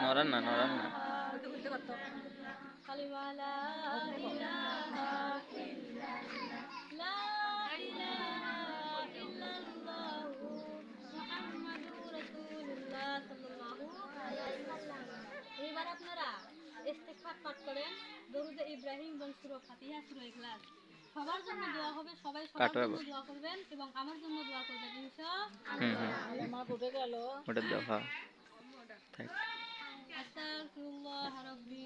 নড়ান না, নড়ান না। এবার আপনারা ইস্তেগফার পাঠ করেন, দরুদ ইব্রাহিম এবং সূরা ফাতিহা, সূরা ইখলাস। সবার জন্য দোয়া হবে, সবাই সবার জন্য দোয়া করবেন এবং আমার জন্য দোয়া করবেন ইনশাআল্লাহ। মা উঠে গেল, ওটা দাও, হ্যাঁ। আস্তাগফিরুল্লাহ রাব্বি